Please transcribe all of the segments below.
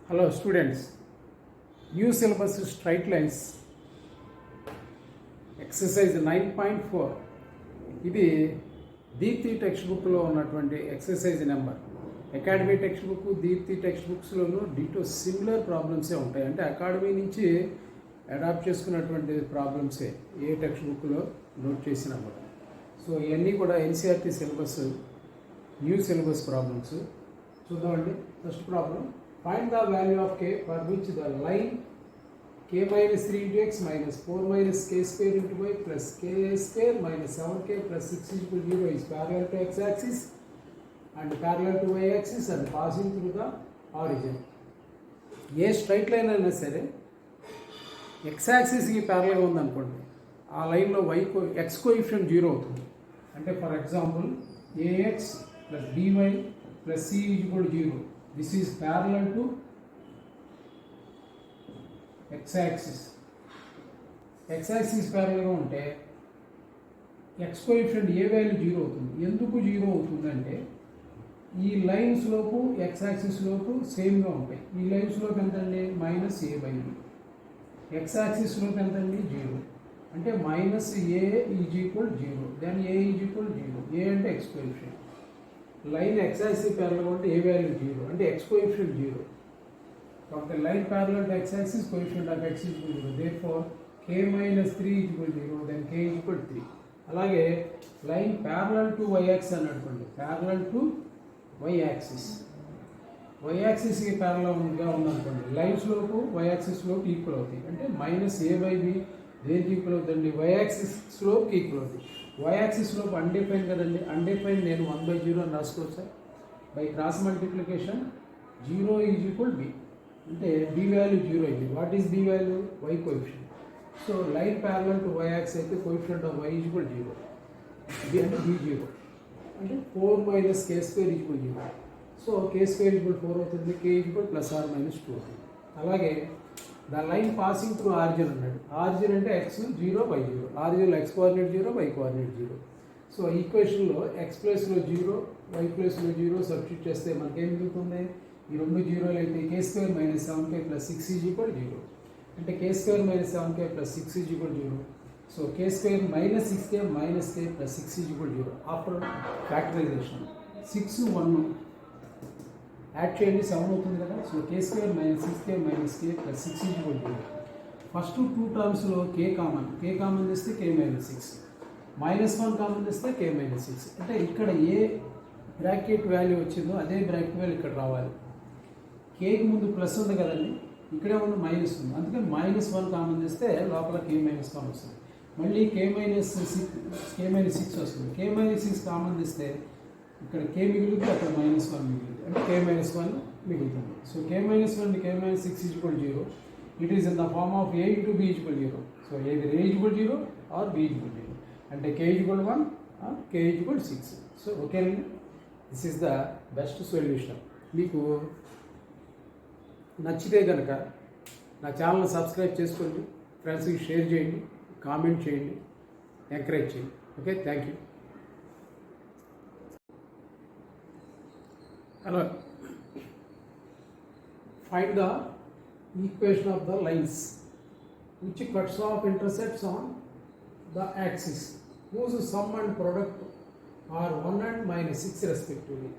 Hello students, new syllabus straight lines exercise 9.4 ఇది Deepti text బుక్లో ఉన్నటువంటి exercise number. Academy text book Deepti text బుక్స్లోనూ ditto similar ప్రాబ్లమ్సే ఉంటాయి. అంటే అకాడమీ నుంచి అడాప్ట్ చేసుకున్నటువంటి ప్రాబ్లమ్సే ఏ టెక్స్ట్ బుక్లో నోట్ చేసిన కూడా. సో ఇవన్నీ కూడా NCERT syllabus new syllabus problems. చూద్దామండి. First problem, find the value of k for which the line k minus 3 into x minus 4 minus k square into y plus k square minus 7k plus 6 is equal to 0 is parallel to x axis and parallel to y axis and passing through the origin. A straight line అయినా సరే x యాక్సిస్కి ప్యారలల్గా ఉందనుకోండి, ఆ లైన్లో x coefficient 0 అవుతుంది. అంటే for example ax plus by plus c is equal to 0. This is parallel to x-axis. x-axis parallel ఉంటే x coefficient ఏ value 0 అవుతుంది. ఎందుకు 0 అవుతుందంటే ఈ లైన్స్ లోపు x-axis లోపు సేమ్గా ఉంటాయి. ఈ లైన్స్ లోపు ఎంతండి minus a by b, x-axis లోపు ఎంతండి 0. అంటే minus a is equal 0, then a is equal 0. a అంటే x coefficient. Line x axis parallel ఉంటే ఏ వాల్యూ 0, అంటే x కోఎఫిషియంట్ 0. కాబట్టి line parallel to x axis coefficient of x is equal 0. Therefore k minus 3 is equal 0, then k is equal 3. అలాగే line parallel to y axis అని అనుకోండి, parallel to y axis, y యాక్సిస్కి ప్యారలల్గా ఉందనుకోండి, lines లోపు y axis లోపు equal అవుతాయి. అంటే మైనస్ a బై b దేనికి ఈక్వల్ అవుతుంది? y యాక్సిస్ స్లోప్కి ఈక్వల్ అవుతుంది. y యాక్సిస్ లోపు అన్డిఫైన్ కదండి, అన్డిఫైన్ నేను 1/0 అని రాసుకోవచ్చా? By cross multiplication 0 is equal b, అంటే b వాల్యూ 0 అయింది. What is b value? y coefficient. So line parallel to y axis అయితే coefficient of y is equal 0, b అంటే b0, అంటే 4 minus k square is equal 0. So k square equal 4 అవుతుంది, k equal plus or minus 2 అవుతుంది. అలాగే the line passing through origin అన్నాడు. Origin అంటే x 0 by 0, ఆరిజిన్లో x coordinate 0, y coordinate 0. So ఈక్వేషన్లో x ప్లేస్లో 0, y ప్లేస్లో 0 సబ్స్టిట్యూట్ చేస్తే మనకేం మిగులుతుంది? ఈ రెండు జీరోలు అయితే k square minus 7k plus 6 is equal 0. అంటే k square minus 7k plus 6 is equal 0. So k square minus 6k minus k plus 6 is equal 0. After factorization 6 1 add చేయండి, 7 అవుతుంది కదా. So k square minus 6k minus k plus 6 is equal 0. First 2 టర్మ్స్లో k common తెస్తే k minus 6, minus 1 common తెస్తే k minus 6. అంటే ఇక్కడ ఏ bracket value వచ్చిందో అదే బ్రాకెట్ వాల్యూ ఇక్కడ రావాలి. కేకి ముందు ప్లస్ ఉంది కదండి, ఇక్కడే ఉంది మైనస్ ఉంది, అందుకని మైనస్ 1 కామన్ తెస్తే లోపల k మైనస్ 1 వస్తుంది. మళ్ళీ k మైనస్ 6 వస్తుంది. k మైనస్ 6 కామన్ తెస్తే ఇక్కడ k మిగులుతుంది, అక్కడ మైనస్ 1 మిగులుతుంది, అంటే k మైనస్ 1 మిగులుతుంది. So k minus 1 k minus 6 is equal 0. It is in the form of a into b is equal 0. So either a is equal 0 or b is equal 0. అంటే k is equal 1 or k is equal 6. So ఓకేనండి, this is the best solution. మీకు నచ్చితే కనుక నా ఛానల్ని subscribe చేసుకోండి, ఫ్రెండ్స్కి share చేయండి, కామెంట్ చేయండి, ఎంకరేజ్ చేయండి. Okay, thank you. Hello. Find the equation of the lines which cuts off intercepts on the axis whose sum and product are 1 and minus 6 respectively.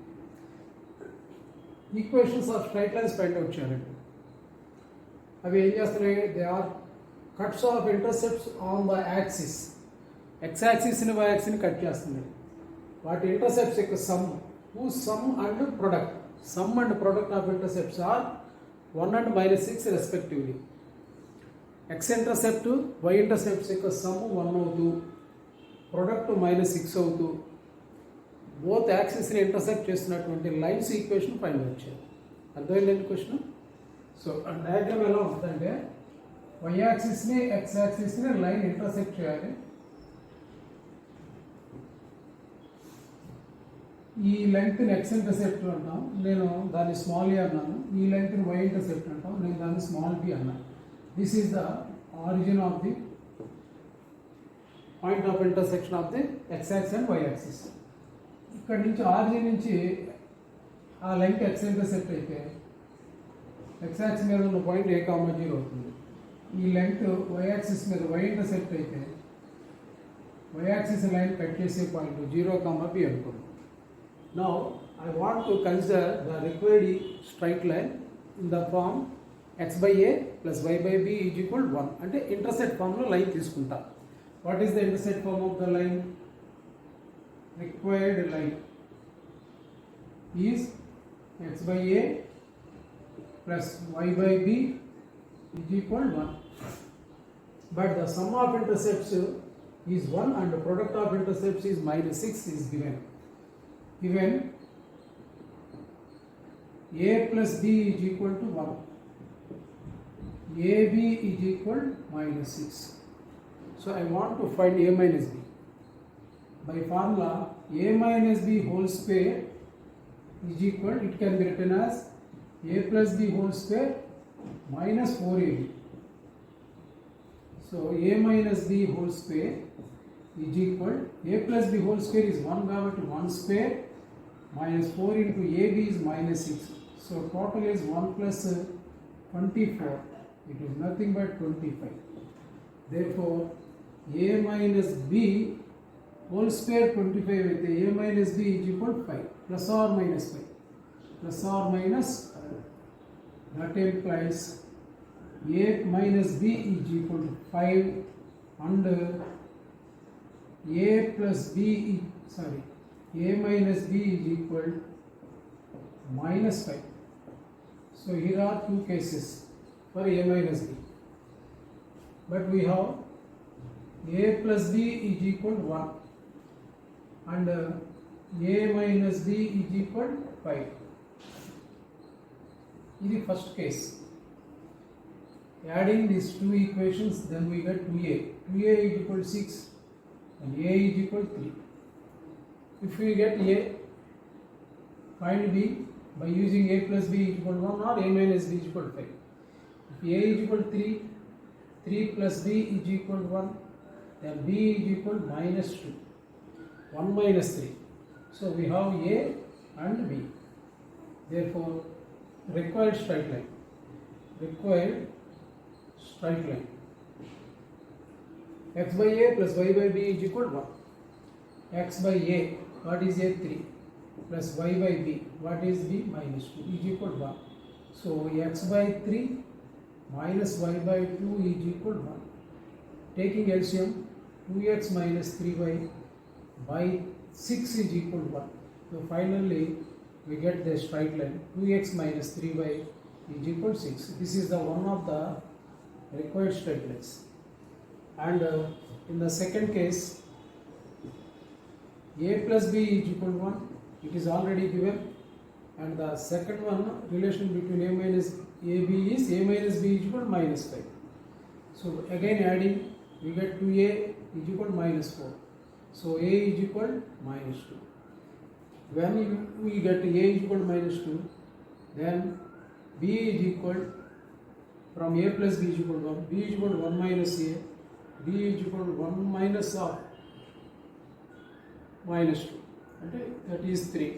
Equations of straight lines find out చేయండి. అవి ఏం చేస్తున్నాయి? They are cuts of intercepts on the axis. X యాక్సిస్ని y యాక్సిస్ని cut చేస్తున్నాయి. వాటి intercepts యొక్క sum, whose sum and product of intercepts are 1 and minus 6 respectively. X intercept y intercepts యొక్క సమ్ 1 అవుతూ ప్రొడక్ట్ మైనస్ 6 అవుతూ బోత్ యాక్సిస్ని ఇంటర్సెక్ట్ చేస్తున్నటువంటి lines equation find out చేయాలి. అర్థమైందండి క్వశ్చన్? సో డయాగ్రామ్ ఎలా ఉంటుందంటే y యాక్సిస్ని x యాక్సిస్ని లైన్ ఇంటర్సెక్ట్ చేయాలి. ఈ లెంగ్త్ని x ఇంటర్సెప్ట్ అంటాం, నేను దాన్ని స్మాల్ ఏ అన్నాను. ఈ లెంగ్త్ని y ఇంటర్సెప్ట్ అంటాం, నేను దాన్ని స్మాల్ b అన్నాను. This is the origin of the point of intersection of the x axis and y axis. ఇక్కడ నుంచి ఆరిజిన్ నుంచి ఆ లెంగ్త్ x ఇంటర్సెప్ట్ అయితే ఎక్స్ యాక్సిస్ మీద ఉన్న పాయింట్ ఏ కామా జీరో అవుతుంది. ఈ లెంగ్త్ వై యాక్సిస్ మీద వై ఇంటర్సెప్ట్ అయితే వై యాక్సిస్ లైన్ కట్ చేసే పాయింట్ 0, బి అనుకోండి. Now I want to consider the required straight line in the form x by a plus y by b is equal 1. అంటే intersect ఫార్మ్లో line తీసుకుంటా. What is the intersect form of the line? Required line is x by a plus y by b is equal 1. But the sum of intercepts is 1 and the product of intercepts is -6 is given. Given a plus b is equal to 1. AB is equal -6. So I want to find a minus b. By formula a minus b whole square is equal, it can be written as a plus b whole square minus 4ab. So a minus b whole square is equal, a plus b whole square is 1 కాబట్టి 1 square minus 4 into ab is -6. So total is 1 plus 24. It is nothing but 25. Therefore, a minus b whole square 25 with a minus b is equal to 5 plus or minus 5 plus or minus 5. That implies a minus b is equal to 5 and a plus b a minus b is equal -5. So here are two cases for a minus b, but we have a plus b is equal to 1 and a minus b is equal to 5. In the first case, adding these two equations, then we get 2a. 2a is equal to 6 and a is equal to 3. If we get a, find b by using a plus b is equal to 1 or a minus b is equal to 5. If a is equal to 3, 3 plus b is equal to 1, then b is equal to -2, 1 minus 3. So we have a and b. Therefore, required straight line. X by a plus y by b is equal to 1. X by a, what is a? 3 plus y by b, what is b? -2 is equal to 1. So x by 3 minus y by 2 is equal to 1. Taking LCM, 2x minus 3y by 6 is equal to 1. So finally we get the straight line 2x minus 3y is equal to 6. This is the one of the required straight lines. And in the second case, a plus b is equal to 1. It is already given. And the second one, relation between a minus ab is a minus b is equal to -5. So again adding, we get 2a is equal to -4. So a is equal to -2. When we get a is equal to -2, then b is equal, from a plus b is equal to 1, b is equal to 1 minus a, b is equal to 1 minus of -2. Okay, that is 3.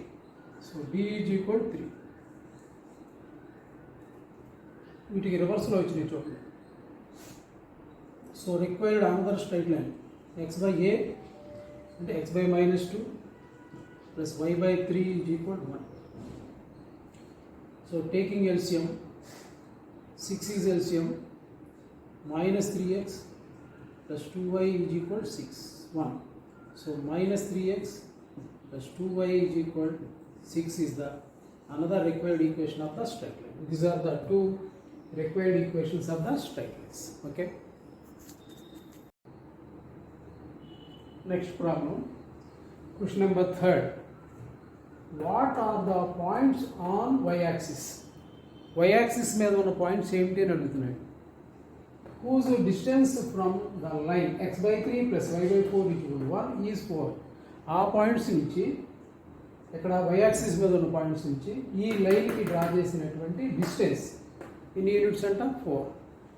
So b is equal to 3. వీటికి రివర్స్లో వచ్చినాయి చూడండి. So required another straight line x by a అంటే x by -2 plus y by 3 is equal to 1. So taking LCM, 6 is LCM, minus 3x plus 2y is equal to 6, 1. So minus 3x plus 2y is equal to 6 is the another required equation of the straight line. These are the two required equations of the straight lines. Okay. Next problem, question number 3rd. What are the points on y-axis? Y-axis మీద ఉన్న points ఏమిటి అని అడుగుతున్నాడు. Whose distance from the line x by 3 plus y by 4 is equal to 1 is 4. ఆ points నుంచి ఇక్కడ y-axis మీద ఉన్న పాయింట్స్ నుంచి ఈ లైన్కి డ్రా చేసినటువంటి డిస్టెన్స్ ఇన్ని యూనిట్స్ అంట 4.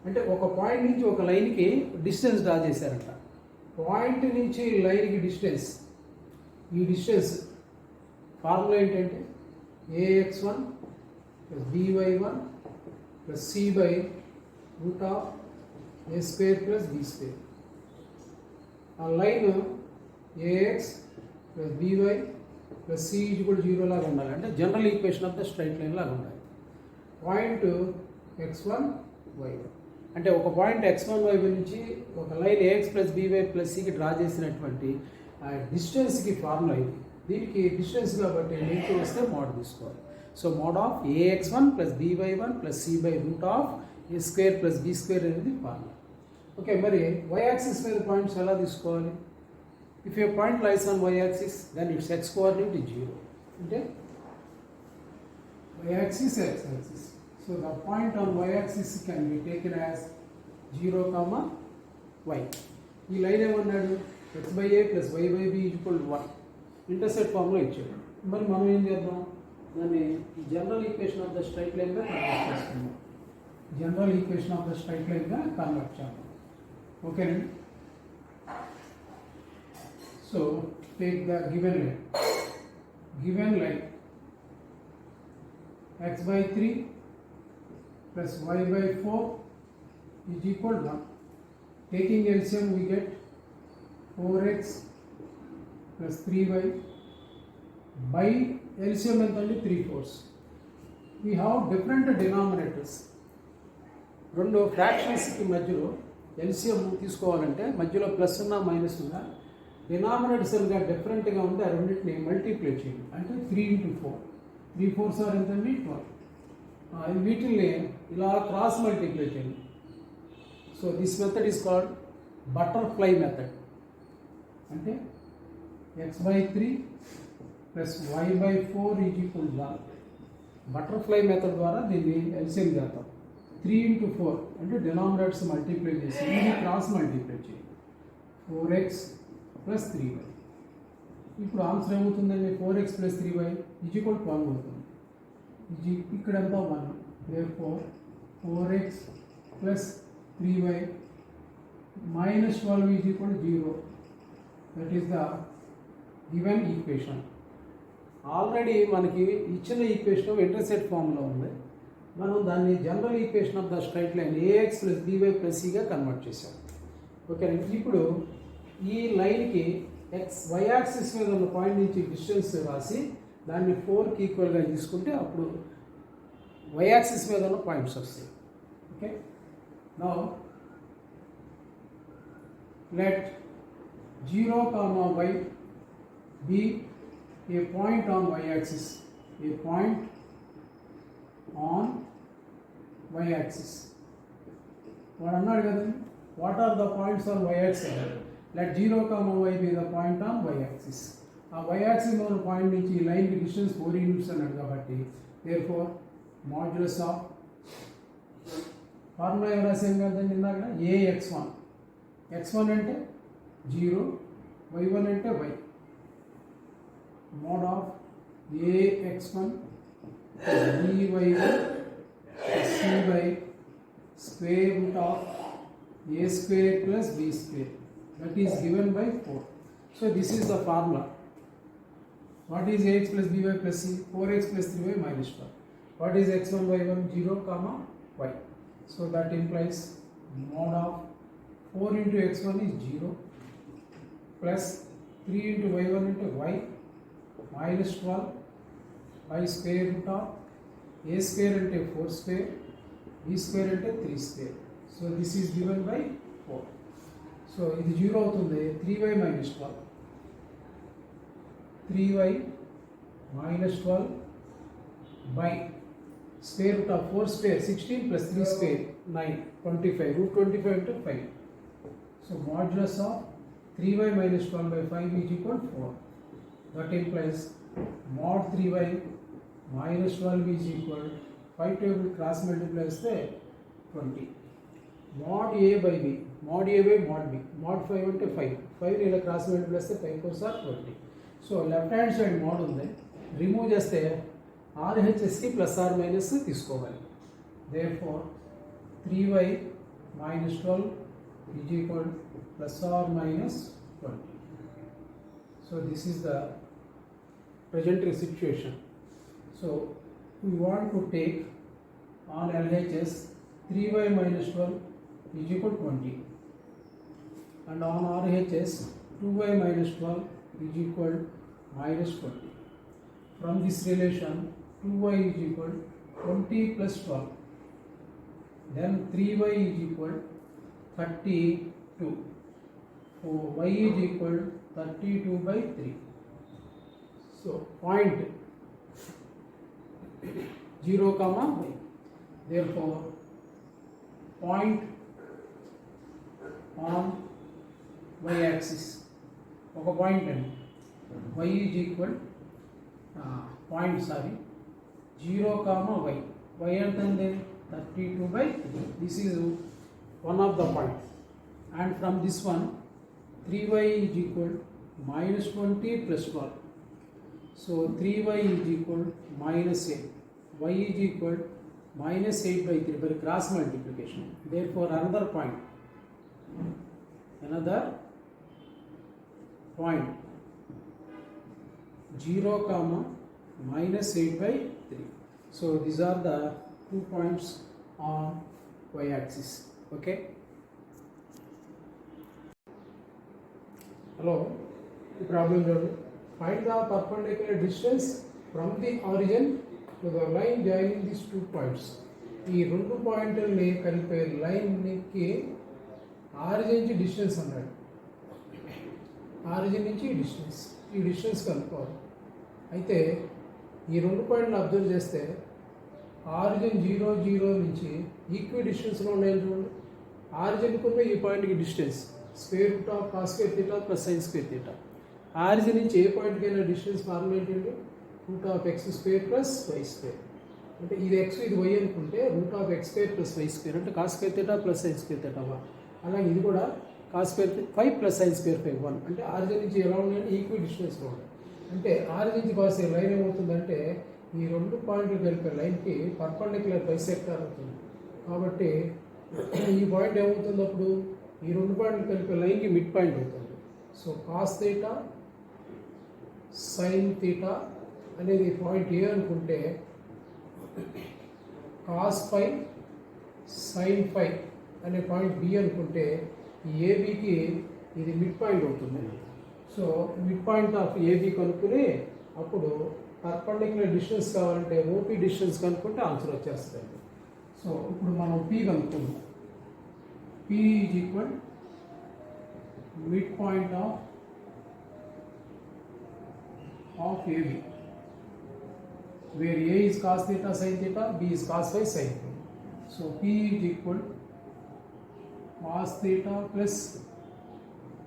అంటే ఒక పాయింట్ నుంచి ఒక లైన్కి డిస్టెన్స్ డ్రా చేశారంట. పాయింట్ నుంచి లైన్కి డిస్టెన్స్, ఈ డిస్టెన్స్ ఫార్ములా ఏంటంటే ax1 plus by1 plus c by root of a square plus b square. A line ax plus by plus c is equal to 0 లాగా ఉండాలి, అంటే general equation of the straight line లాగా ఉండాలి. Point x1 y1 అంటే ఒక point x1 y1 నుంచి ఒక line ax plus by plus cకి డ్రా చేసినటువంటి డిస్టెన్స్కి ఫార్ములా ఇది. దీనికి డిస్టెన్స్ కాబట్టి నెగిటివ్ వస్తే మోడ్ తీసుకోవాలి. So mode of ax1 plus by1 plus c by root of a square plus b square అనేది ఫార్ములా. ఓకే, మరి y యాక్సిస్ మీద పాయింట్స్ ఎలా తీసుకోవాలి? If a point lies on y axis then its x coordinate is 0, అంటే y axis x axis. So the point on y axis can be taken as 0, y. ఈ line ఏమన్నాడు? x by a plus y by b equal 1 intercept formula ఇచ్చాడు. మరి మనం ఏం చేద్దాం? దాన్ని general equation of the straight లైన్గా convert చేసుకుందాం. General equation of the straight లైన్గా కన్వర్ట్ చేద్దాం. ఓకేనండి. So take the given line x by 3 plus y by 4 is equal to 1. Taking LCM we get 4x plus 3y by LCM and only 3/4. We have different denominators. రెండు ఫ్రాక్షన్స్కి మధ్యలో LCM తీసుకోవాలంటే మధ్యలో plus ఉన్నా minus ఉన్నా డినామినేటర్స్గా డిఫరెంట్గా ఉంటే ఆ రెండింటిని మల్టిప్లై చేయండి. అంటే 3 into 4, 3 4s are ఎంతండి 12. వీటిని ఇలా క్రాస్ మల్టిప్లై చేయండి. So this method is called butterfly method. అంటే x by 3 plus y by 4 is equal 1. Butterfly method ద్వారా దీన్ని ఎల్సిఎం చేద్దాం. 3 into 4 అంటే డినామినేటర్స్ మల్టిప్లై చేసి ఇది క్రాస్ మల్టిప్లై చేయండి. 4x plus 3y. ఇప్పుడు ఆన్సర్ ఏమవుతుందండి? 4x plus 3y is equal 12 అవుతుంది. ఇక్కడ ఎంత 1. therefore 4x plus 3y minus 12 is equal 0. That is the given equation. Already మనకి ఇచ్చిన ఈక్వేషన్ ఇంటర్సెప్ట్ ఫామ్లో ఉంది. మనం దాన్ని general equation of the straight line ax plus by plus cగా కన్వర్ట్ చేసాం. ఓకే, ఇప్పుడు ఈ లైన్కి y యాక్సిస్ మీద ఉన్న పాయింట్ నుంచి డిస్టెన్స్ రాసి దాన్ని 4కి ఈక్వల్గా తీసుకుంటే అప్పుడు y యాక్సిస్ మీద ఉన్న పాయింట్స్ వస్తాయి. Okay, now let 0, y be a point on y axis, a point on y axis. వాడు అన్నాడు కదండి, what are the points on y axis? Let 0, y be the point on y axis. ఆ y axis ఉన్న point నుంచి ఈ లైన్కి distance 4 units అన్నాడు కాబట్టి therefore మాడ్యులస్ ఆఫ్ ఫార్ములా ఏం రాసాం కదండి ఇందాక, ax1. x1 అంటే 0, y1 అంటే y. Mode of ax1 by1 c by square root of a square plus b square, that is given by 4. So this is the formula. What is ax plus by plus c? 4x plus 3y minus 12. What is x1 y1? 0, y. So that implies mod of 4 into x1 is 0 plus 3 into y1 into y minus 12 by square root of a square into 4 square, b square into 3 square. So this is given by 4. So ఇది 0 అవుతుంది. 3y minus 12, 3y minus 12 by square root of 4 square 16 plus 3 square 9, 25, root 25 into 5. So modulus of 3y minus 12 by 5 is equal to 4. That implies mod 3y minus 12 is equal 5 table cross multiply చేస్తే 20. mod a by b, mod a by mod b, mod 5 అంటే 5, 5 ఇలా cross multiply చేస్తే 5 4s are 20. So left hand side mod ఉంది, remove చేస్తే RHSకి plus or minus తీసుకోవాలి. therefore 3y minus 12 is equal plus or minus 20. So this is the present situation. So we want to take on LHS 3y minus 12 is equal to 20, and on RHS 2y minus 12 is equal minus 20. From this relation 2y is equal 20 plus 12, then 3y is equal 32, so y is equal 32 by 3. So point 0 comma y. Therefore point on y axis ఒక point అండి, y is equal point 0 comma y. y ఎంతండి 32 by 3. This is one of the point, and from this one 3y is equal minus 20 plus 12. So 3y is equal minus 8. Y is equal minus 8 by 3 by cross multiplication. Therefore another point 0 comma minus 8 by 3. So these are the 2 points on y axis. Okay. Hello. The problem is, find the perpendicular distance from the origin to the line joining these 2 points. ఈ 2 పాయింట్లని కలిపే లైన్కి origin నుంచి distance అన్నాడు. Origin నుంచి ఈ distance కనుక్కోవాలి. అయితే ఈ 2 పాయింట్లు అబ్జర్వ్ చేస్తే ఆరిజిన్ 0 0 నుంచి ఈక్వి డిస్టెన్స్లో ఉన్నాయని చూడండి. ఆరిజిన్కు ఉన్న ఈ పాయింట్కి distance square root of cos square theta plus sine square theta. Origin నుంచి ఏ పాయింట్కైనా డిస్టెన్స్ ఫార్ములా ఏంటంటే root of x square plus y square. అంటే ఇది ఎక్స్ ఇది వై అనుకుంటే root of x square plus y square అంటే cos square theta plus sine square theta 1. అలాగే ఇది కూడా cos square 5 plus sine square 1. అంటే ఆరిజిన్ నుంచి ఎలా ఉన్నాయంటే ఈక్వి డిస్టెన్స్లో ఉన్నాయి. అంటే ఆరిజిన్ నుంచి కాసే లైన్ ఏమవుతుందంటే ఈ 2 పాయింట్లు కలిపే లైన్కి పర్పెండిక్యులర్ బైసెక్టార్ అవుతుంది. కాబట్టి ఈ పాయింట్ ఏమవుతుంది అప్పుడు ఈ 2 పాయింట్లు కలిపే లైన్కి మిడ్ పాయింట్ అవుతుంది. So cos theta sine theta అనేది పాయింట్ ఏ అనుకుంటే కాస్ 5 సైన్ 5 అనే పాయింట్ బి అనుకుంటే ఈ ఏబికి ఇది మిడ్ పాయింట్ అవుతుంది. So mid point of AB కనుక్కుని అప్పుడు పర్పెండిక్యులర్ డిస్టెన్స్ కావాలంటే ఓపీ డిస్టెన్స్ కనుక్కుంటే ఆన్సర్ వచ్చేస్తుంది. సో ఇప్పుడు మనం పి కనుక్కుందాం. P is equal mid point of AB, where A is cos theta sin theta, B is cos phi sin phi. So P is equal cos theta plus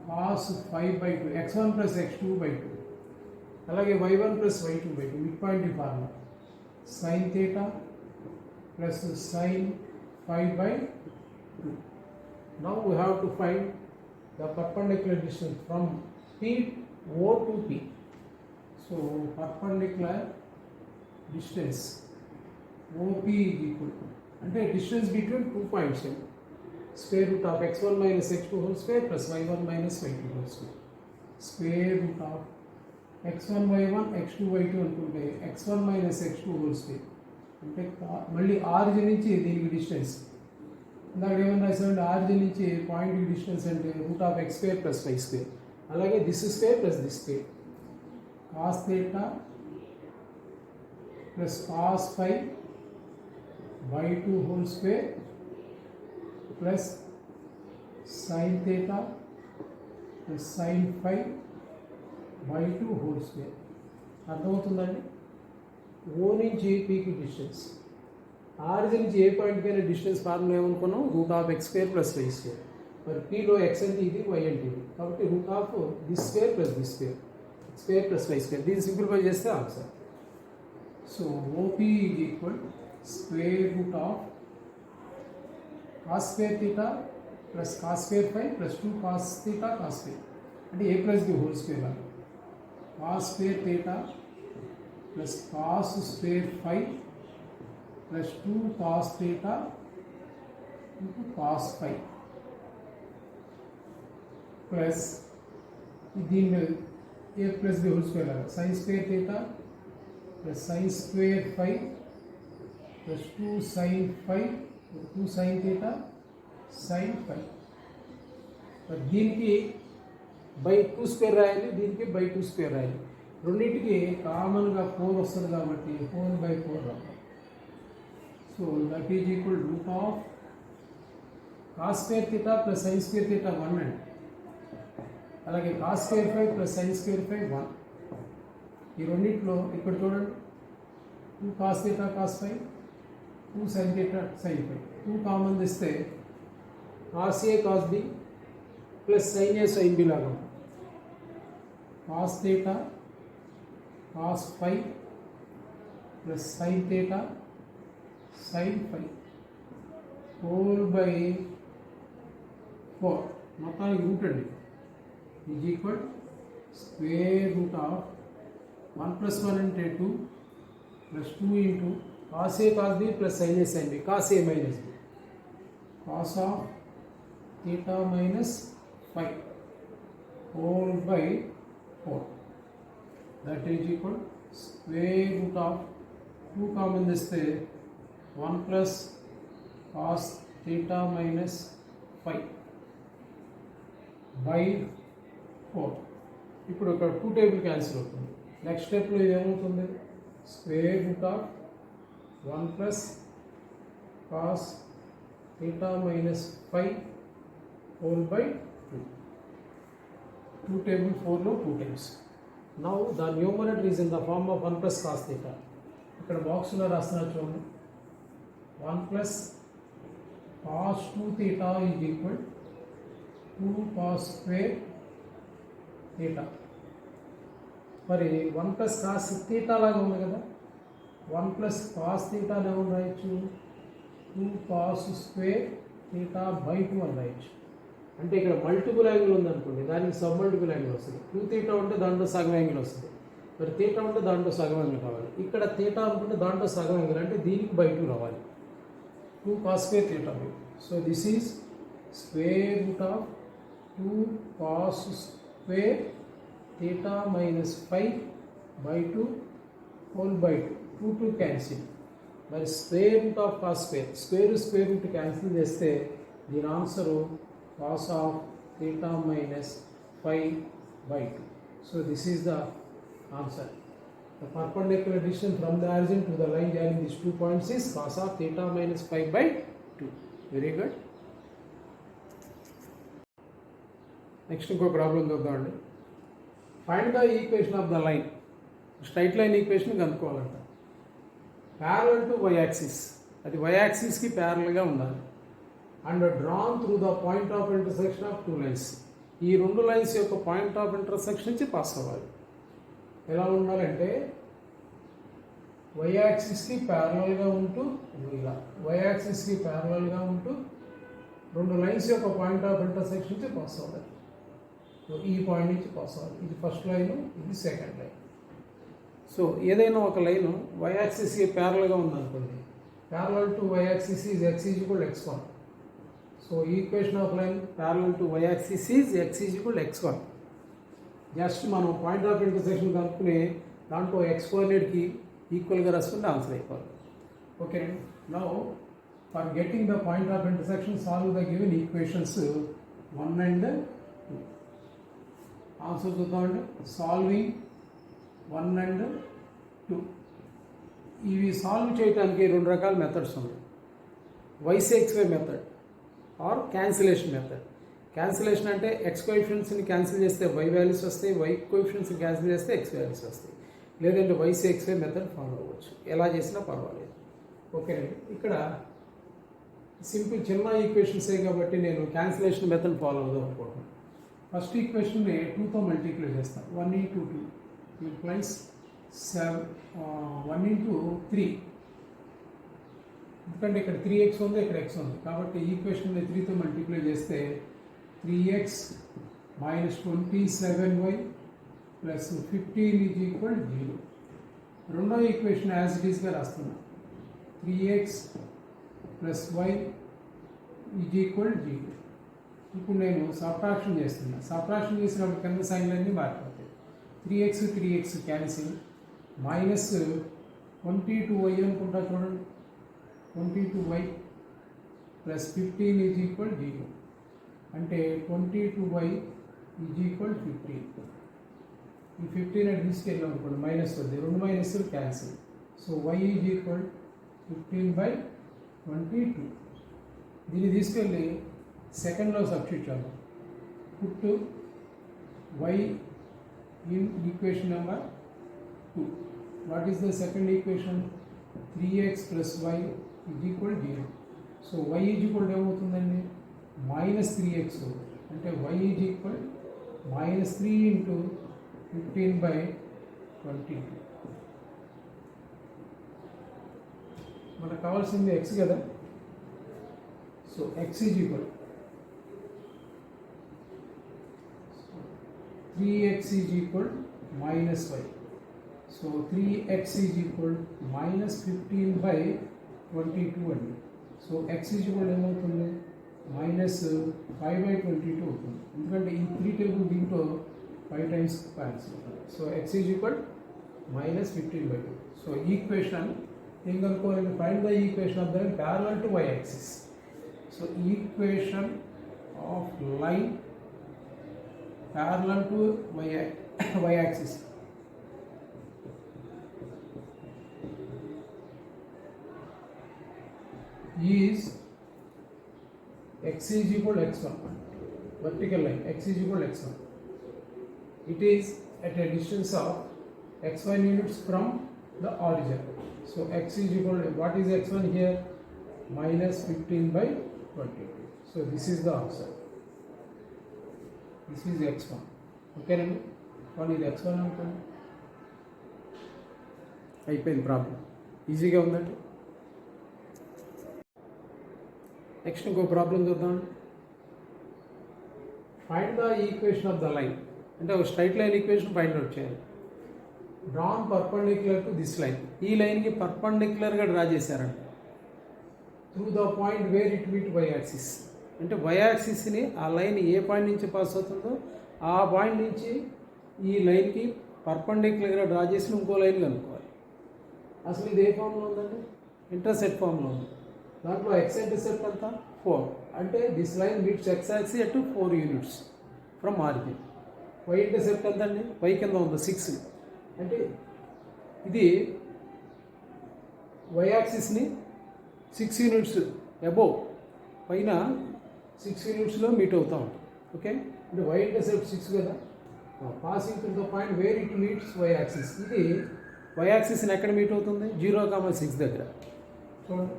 cos 5 by 2, x1 plus x2 by 2. అలాగే y1 plus y2 by 2, mid point formula sin theta plus sin 5 by 2. Now we have to find the perpendicular distance from P O to P. So perpendicular distance OP is equal to, అంటే distance between 2 points, square root of x1 minus x2 whole square plus y1 minus y2 whole square. Square root of x1 y1 x2 y2 అనుకుంటే x1 minus x2 whole square. అంటే మళ్ళీ origin నుంచి దీనికి distance ఇందాక ఏమన్నా రాసామంటే origin నుంచి పాయింట్కి distance అంటే root of x square plus y square. అలాగే this square plus this square cos theta plus cos 5 by 2 whole square plus sin theta plus sin 5 by 2 whole square. అర్థమవుతుందండి. ఓ నుంచి పీకి డిస్టెన్స్, ఆరిజిన్ నుంచి ఏ పాయింట్కైనా డిస్టెన్స్ ఫార్ములా ఏమనుకున్నాం root of x square plus y square. మరి పీలో x అంటే ఇది వై అంటే ఇది కాబట్టి root of this square plus this square square plus y square. దీన్ని సింప్లిఫై చేస్తే answer. So OP is equal square root of cos square theta plus cos square 5 plus 2 cos theta cos square అంటే a plus b whole square లాగా cos square theta plus cos square 5 plus 2 cos theta into cos 5 plus దీన్ని a plus b whole square లాగా sin square theta plus sin square 5 plus 2 sin phi 2 sin theta sin phi. మరి దీనికి by 2 square రాయాలి, దీనికి by 2 square రాయాలి. రెండింటికి కామన్గా 4 వస్తుంది కాబట్టి 4/4 రావాలి. So that is equal root of cos square theta plus sine square theta 1 అండి. అలాగే cos square phi plus sine square phi 1. ఈ రెండింటిలో ఇక్కడ చూడండి 2 cos theta cos phi 2 sine theta sine phi 2 common తీస్తే కాస్ ఏ కాస్ బి ప్లస్ సైన్ ఏ sine B లాగా cos theta cos phi plus sine theta sine phi whole by 4 మొత్తానికి root అండి is equal square root of 1 + 1 అంటే 2 plus 2 into cos A cos B plus sine A sine b cos a minus b cos of theta minus phi whole by 4 that is equal square root of 2 common తెస్తే 1 plus cos theta minus phi by 4. ఇప్పుడు ఒక 2 table cancel అవుతుంది. Next స్టెప్లో ఏమవుతుంది square root of 1 plus cos theta minus phi whole by 2. 2 table 4లో 2 times. Now the numerator is in the form of 1 plus cos theta. ఇక్కడ బాక్స్లో రాస్తున్నా చూడండి 1 ప్లస్ cos 2 theta is equal 2 cos square theta. మరి 1 plus cos theta లాగా ఉంది కదా, 1 ప్లస్ కాస్ థీటా ఏమని రాయొచ్చు 2 కాస్ స్క్వేర్ థీటా బై 2 అని రాయొచ్చు. అంటే ఇక్కడ మల్టిపుల్ యాంగిల్ ఉందనుకోండి, దానికి సబ్ మల్టిపుల్ యాంగిల్ వస్తుంది. 2 థీటా ఉంటే దాంట్లో సగం యాంగిల్ వస్తుంది, మరి థీటా ఉంటే దాంట్లో సగం యాంగిల్ రావాలి. ఇక్కడ థీటా అనుకుంటే దాంట్లో సగం యాంగిల్ అంటే దీనికి బై 2 రావాలి, 2 cos square theta by. So this is square root of 2 cos square theta minus 5 by 2 whole by 2. 2 cancel. మరి square root of cos square root cancel చేస్తే దీని answer cos of theta minus 5 by 2. So this is the answer. The perpendicular distance from the origin to the line joining these 2 points is cos of theta minus 5 by 2. Very good. Next ఇంకో problem చూద్దామండి. Find the equation of the line. Straight line equation కనుక్కోవాలంట. Parallel to y axis, అది y యాక్సిస్కి ప్యారలల్గా ఉండాలి. And drawn through the point of intersection of 2 lines. ఈ 2 lines యొక్క point of intersection నుంచి పాస్ అవ్వాలి. ఎలా ఉండాలంటే వై యాక్సిస్కి ప్యారలల్గా ఉంటూ ఇలా వై యాక్సిస్కి ప్యారలల్గా ఉంటూ 2 లైన్స్ యొక్క పాయింట్ ఆఫ్ ఇంటర్సెక్షన్ నుంచి పాస్ అవ్వాలి. ఈ పాయింట్ నుంచి పాస్ అవ్వాలి. ఇది ఫస్ట్ లైన్, ఇది సెకండ్ లైన్. సో ఏదైనా ఒక లైన్ వై యాక్సిస్కి ప్యారలల్గా ఉందనుకోండి, parallel to y axis is x equal x1. So equation of line parallel to y axis is x equal x1. Just మనం పాయింట్ ఆఫ్ ఇంటర్సెక్షన్ కనుక్కుని దాంట్లో X కోఆర్డినేట్కి ఈక్వల్గా రాసుకుంటే ఆన్సర్ అయిపోవాలి. ఓకే అండి. Now for getting the point of intersection solve the given equations 1 and 2. Answer చూద్దామండి. Solving 1 and 2. ఇవి solve చేయడానికి 2 రకాల మెథడ్స్ ఉన్నాయి. Y C X Y method or cancellation method. Cancellation అంటే ఎక్స్ కోఎఫిషియెంట్స్ని క్యాన్సిల్ చేస్తే వై వాల్యూస్ వస్తాయి, వై కోఎఫిషియెంట్స్ని క్యాన్సిల్ చేస్తే ఎక్స్ వాల్యూస్ వస్తాయి. లేదంటే వైసెక్స్వై మెథడ్ ఫాలో అవ్వచ్చు, ఎలా చేసినా పర్వాలేదు. ఓకేనండి. ఇక్కడ సింపుల్ చిన్న ఈక్వేషన్సే కాబట్టి నేను క్యాన్సిలేషన్ మెథడ్ ఫాలో అవుదాం అనుకుంటున్నాను. ఫస్ట్ ఈక్వేషన్ని 2తో మల్టిప్లై చేస్తాను. 1 into 2 implies 1 into 3. ఎందుకంటే ఇక్కడ 3x ఉంది, ఇక్కడ x ఉంది కాబట్టి ఈక్వేషన్ని 3తో మల్టిప్లై చేస్తే 3x minus 27y plus 15 is equal 0. రెండో ఈక్వేషన్ యాజ్ ఇట్ ఈస్గా రాస్తున్నా. 3x plus y is equal 0. ఇప్పుడు నేను సబ్ట్రాక్షన్ చేస్తున్నా. సబ్ట్రాక్షన్ చేసినప్పుడు కింద సైన్లన్నీ మారిపోతాయి. 3x క్యాన్సిల్, మైనస్ 22y అనుకుంటా చూడండి. 22y plus 15 is equal 0. అంటే 22y ఈజ్ ఈక్వల్ 15. ఈ 15 అని తీసుకెళ్ళాం అనుకోండి, మైనస్ వద్దు, రెండు మైనస్లు cancel. So y is equal 15/22. దీన్ని తీసుకెళ్ళి సెకండ్లో సబ్స్టిట్యూట్ చేద్దాం. Put y in equation number 2. What is the second equation? 3x plus y is equal 0. So y is equal ఏమవుతుందండి? -3x. అంటే y ఈజ్ ఈక్వల్ -3 ఇంటూ 15/22. మనకు కావాల్సింది x కదా. So x is equal 3x is equal -y. So 3x is equal -15/22 అండి. So x is equal ఏమవుతుంది? -5/22 అవుతుంది. ఎందుకంటే ఈ 3 టేబుల్ దీంట్లో 5 times cancel. So x is equal -15/2. So equation ఏం కనుక్కోవాలి? Find the equation of the line parallel to y axis. So equation of line parallel to y axis. is x is equal to x1, vertical line x is equal to x1. It is at a distance of x1 units from the origin. So x is equal to, what is x1 here? -15/22. So this is the answer. This is x1. Okay నండి, one ఇది x1 అనుకోండి. అయిపోయింది problem. ఈజీగా ఉందండి. Next ఇంకో problem చూద్దాం. Find the equation of the line. అంటే ఒక straight line equation find out చేయాలి. Drawn perpendicular to this line. ఈ లైన్కి పర్పెండిక్యులర్గా డ్రా చేశారండి. Through the point where it meet y axis. అంటే y యాక్సిస్ని ఆ లైన్ ఏ పాయింట్ నుంచి పాస్ అవుతుందో ఆ పాయింట్ నుంచి ఈ లైన్కి పర్పెండిక్యులర్గా డ్రా చేసి ఇంకో లైన్ కనుక్కోవాలి. అసలు ఇది ఏ ఫామ్లో ఉందండి? ఇంటర్సెప్ట్ ఫామ్లో ఉంది. దాంట్లో ఎక్స్ ఇంటర్సెప్ట్ ఎంత? 4. అంటే this line meets x axis at 4 units from origin. Y intercept ఎంత అండి? వై కింద ఉంది 6. అంటే ఇది వై యాక్సిస్ని 6 యూనిట్స్ అబోవ్ పైన 6 యూనిట్స్లో మీట్ అవుతూ ఉంటుంది. ఓకే, అంటే వై ఇంటర్సెప్ట్ 6 కదా. Passing to the point where it meets y axis. ఇది వై యాక్సిస్ని ఎక్కడ మీట్ అవుతుంది? 0,6 దగ్గర. చూడండి,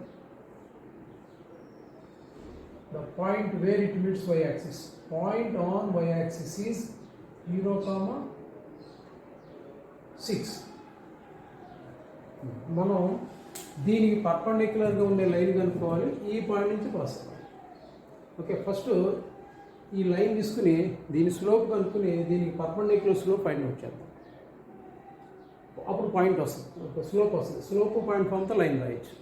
the point where it meets y axis. Point on y axis is 0,6. మనం దీనికి పర్పెండిక్యులర్గా ఉండే లైన్ కనుక్కోవాలి. ఈ పాయింట్ నుంచి పాస్ అవ్వాలి. ఓకే, ఫస్ట్ ఈ లైన్ తీసుకుని దీని స్లోప్ కనుక్కుని దీనికి పర్పెండిక్యులర్ స్లోప్ ఫైండ్ అవుట్ చేద్దాం. అప్పుడు పాయింట్ వస్తుంది, స్లోప్ వస్తుంది. స్లోప్ పాయింట్ ఫామ్తో లైన్ రాయొచ్చు.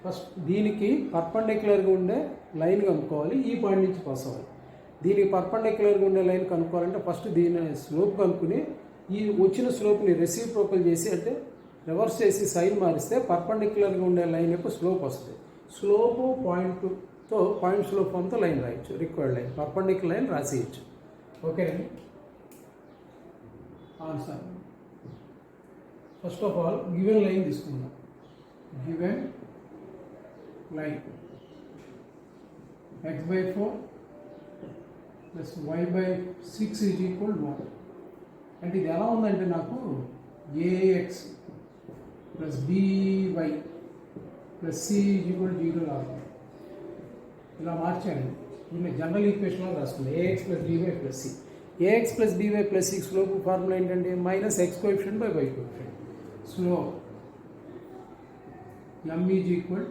ఫస్ట్ దీనికి పర్పెండిక్యులర్గా ఉండే లైన్ కనుక్కోవాలి. ఈ పాయింట్ నుంచి పాస్ అవ్వాలి. దీనికి పర్పెండిక్యులర్గా ఉండే లైన్ కనుక్కోవాలంటే ఫస్ట్ దీని స్లోప్ కనుక్కుని ఈ వచ్చిన స్లోప్ని రెసిప్రోకల్ చేసి, అంటే రివర్స్ చేసి సైన్ మారిస్తే పర్పెండిక్యులర్గా ఉండే లైన్ యొక్క స్లోప్ వస్తుంది. స్లోపు పాయింట్తో పాయింట్ స్లోప్ ఫామ్తో లైన్ రాయొచ్చు. రిక్వైర్డ్ లైన్ పర్పెండిక్యులర్ లైన్ రాసేయచ్చు. ఓకేనండి. Answer first of all given line తీసుకుందాం. Given line x/4 plus y/6 is equal 1. అంటే ఇది ఎలా ఉందంటే నాకు ax plus by plus c is equal 0 లాగా ఇలా మార్చాను. దీన్ని జనరల్ ఈక్వేషన్లో రాసుకుంది. ax plus by plus c. ax plus by plus c slope formula ఏంటంటే -x coefficient by y coefficient. So m is equal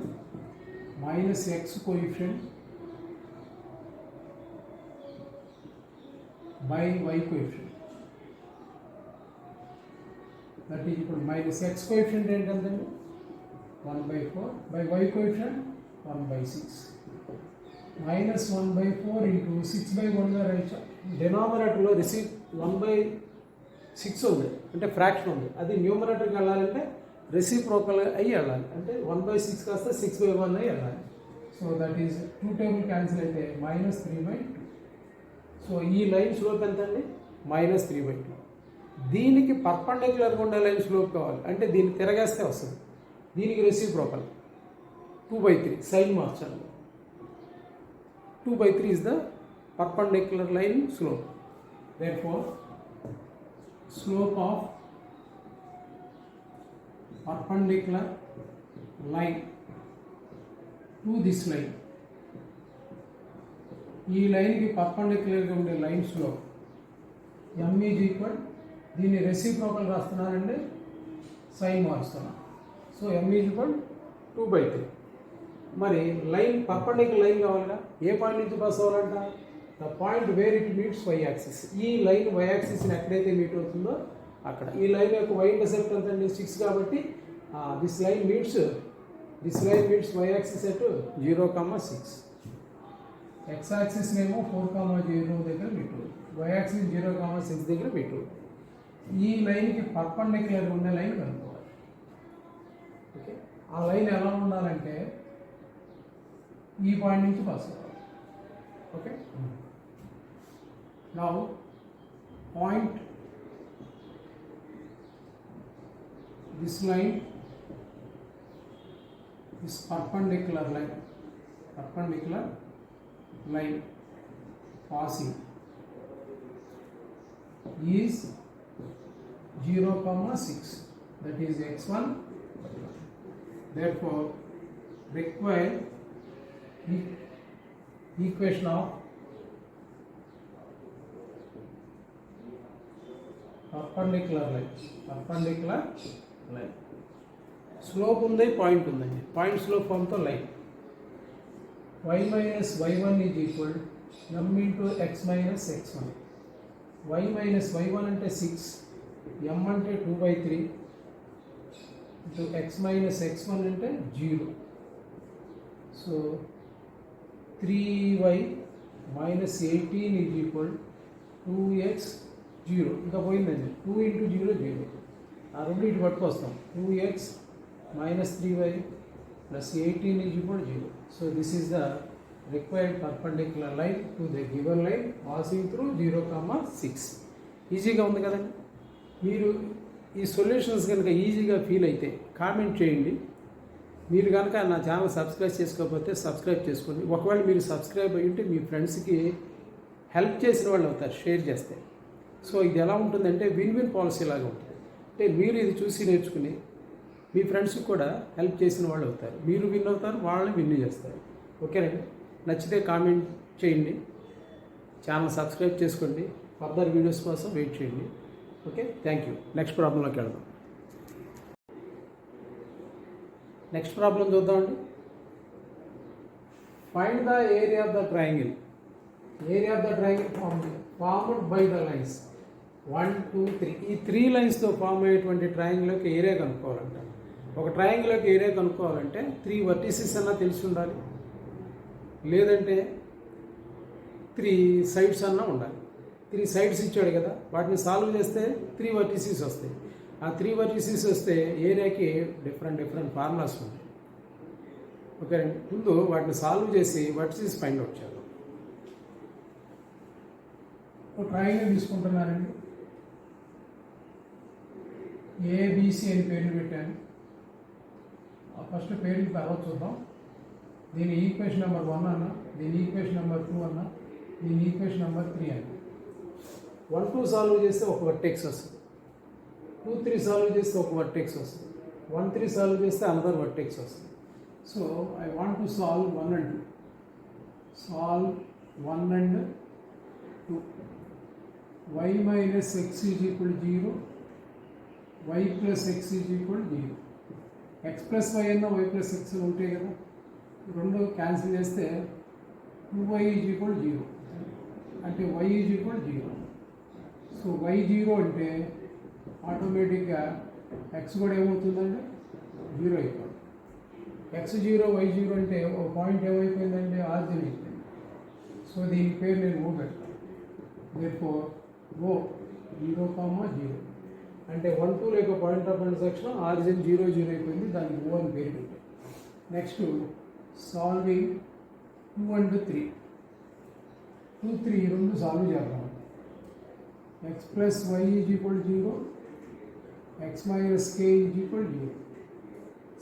-x coefficient by y coefficient. That is equal to -x coefficient ఏంటంటే 1/4 by y coefficient 1/6. -1/4 into 6/1 గా రాయొచ్చు. డినామినేటర్లో receive 1/6 ఉంది, అంటే fraction ఉంది. అది న్యూమరేటర్కి వెళ్ళాలంటే reciprocal అయ్యి వెళ్ళాలి, అంటే 1/6 కాస్త 6/1 అయ్యి వెళ్ళాలి. So that is 2 table cancel అయితే -3/2. సో ఈ లైన్ స్లోప్ ఎంత అండి? -3/2. దీనికి పర్పెండిక్యులర్గా ఉండే లైన్ స్లోప్ కావాలి అంటే దీన్ని తిరగేస్తే వస్తుంది. దీనికి రెసిప్రోకల్ 2/3 సైన్ మార్చాలి. 2/3 is the perpendicular line slope. Therefore, slope of perpendicular line to this line. ఈ లైన్కి పర్పెండిక్యులర్గా ఉండే line slope m is equal, దీన్ని రెసిప్రోకల్ రాస్తున్నానండి, సైన్ మారుస్తున్నాను. So m is equal 2/3. మరి లైన్ పర్పెండిక్యులర్ లైన్ కావాలిగా, ఏ పాయింట్ నుంచి పాస్ అవ్వాలంట? The point where it meets y axis. ఈ లైన్ వై యాక్సిస్ని ఎక్కడైతే మీట్ అవుతుందో అక్కడ. ఈ లైన్ యొక్క వై ఇంటర్సెప్ట్ ఎంత అండి? 6 కాబట్టి this line meets y axis at 0,6. X axis ఏమో 4,0 దగ్గర మీట్, వై యాక్సిస్ 0,6 దగ్గర మీట్. ఈ లైన్కి పర్పెండిక్యులర్ ఉండే లైన్ కనుక్కోవాలి. ఓకే, ఆ లైన్ ఎలా ఉండాలంటే ఈ పాయింట్ నుంచి పాస్ అవ్వాలి. Okay, now point this line is perpendicular line passing is 0,6, that is x1. Therefore, require equation of perpendicular line. Slope ఉంది, పాయింట్ ఉందండి. పాయింట్ స్లోప్ ఫామ్తో line y minus y1 is equal m into x minus x1. y minus y1 అంటే 6, m అంటే 2/3 into x minus x1 అంటే 0. So 3y minus 18 is equal 2x 0. ఇంకా పోయిందండి, 2 into 0 0. ఆ రెండు ఇటు పట్టుకొస్తాం. 2x minus 3y plus 18 is equal to 0. So this is the required perpendicular line to the given line passing through 0,6. ఈజీగా ఉంది కదండి. మీరు ఈ సొల్యూషన్స్ కనుక ఈజీగా ఫీల్ అయితే కామెంట్ చేయండి. మీరు కనుక నా ఛానల్ సబ్స్క్రైబ్ చేసుకోకపోతే సబ్స్క్రైబ్ చేసుకోండి. ఒకవేళ మీరు సబ్స్క్రైబ్ అయ్యింటే మీ ఫ్రెండ్స్కి హెల్ప్ చేసిన వాళ్ళు అవుతారు షేర్ చేస్తే. సో ఇది ఎలా ఉంటుందంటే విన్ విన్ పాలసీ లాగా ఉంటుంది. అంటే మీరు ఇది చూసి నేర్చుకుని మీ ఫ్రెండ్స్కి కూడా హెల్ప్ చేసిన వాళ్ళు అవుతారు. మీరు విన్ అవుతారు, వాళ్ళని విన్ చేస్తారు. ఓకేనండి, నచ్చితే కామెంట్ చేయండి, ఛానల్ సబ్స్క్రైబ్ చేసుకోండి, ఫర్దర్ వీడియోస్ కోసం వెయిట్ చేయండి. Okay, thank you. నెక్స్ట్ ప్రాబ్లంలోకి వెళ్దాం. నెక్స్ట్ ప్రాబ్లం చూద్దామండి. Find the area of the triangle. Area of the triangle formed by the lines 1, 2, 3. ఈ 3 లైన్స్తో ఫామ్ అయ్యేటువంటి ట్రయాంగిల్కి ఏరియా కనుక్కోవాలంట. ఒక ట్రయాంగిల్కి ఏరియా కనుక్కోవాలంటే 3 వర్టిసెస్ అన్నా తెలిసి ఉండాలి, లేదంటే 3 సైడ్స్ అన్నా ఉండాలి. 3 సైడ్స్ ఇచ్చాడు కదా, వాటిని సాల్వ్ చేస్తే 3 వర్టిసెస్ వస్తాయి. ఆ 3 వర్టిసెస్ వస్తే ఏరియాకి డిఫరెంట్ ఫార్ములాస్ ఉంటాయి. ఓకే అండి, ముందు వాటిని సాల్వ్ చేసి వర్టిసెస్ ఫైండ్ అవుట్ చేయాలి. ఒక ట్రయాంగిల్ తీసుకుంటున్నానండి, ఏబిసి అని పేర్లు పెట్టాను. ఫస్ట్ పేర్లు తర్వాత చూద్దాం. దీని ఈక్వేషన్ నెంబర్ 1 అన్న, దీని ఈక్వేషన్ నెంబర్ 2 అన్న, దీని ఈక్వేషన్ నెంబర్ 3 అన్న. 1, 2 సాల్వ్ చేస్తే ఒక వర్టెక్స్ వస్తుంది, 2, 3 సాల్వ్ చేస్తే ఒక వర్టెక్స్ వస్తుంది, 1, 3 సాల్వ్ చేస్తే అనదర్ వర్టెక్స్ వస్తుంది. So I want to solve 1 and 2. Solve 1 and 2. y minus x is equal to 0, y plus x is equal to 0. x plus y అన్న y plus x ఉంటాయి కదా, రెండు cancel చేస్తే 2y is equal to 0, అంటే y is equal to 0. So y 0 అంటే ఆటోమేటిక్గా x కూడా ఏమవుతుందంటే 0 అయిపోతుంది. x 0 y 0 అంటే ఒక పాయింట్ ఏమైపోయిందంటే ఆర్జిన్ అయిపోయింది. సో దీని పేరు నేను O పెడతాను. Therefore O 0,0. అంటే 1 2 లేక పాయింట్ ఆఫ్ ఇంటర్సెక్షన్ ఆరిజిన్ 0 0 అయిపోయింది, దానికి O అని పేరు పెట్టాం. Next solving 2 and 3. 2 3 రెండు సాల్వ్ చేద్దాం. x plus y is equal to 0, x minus k is equal to 0.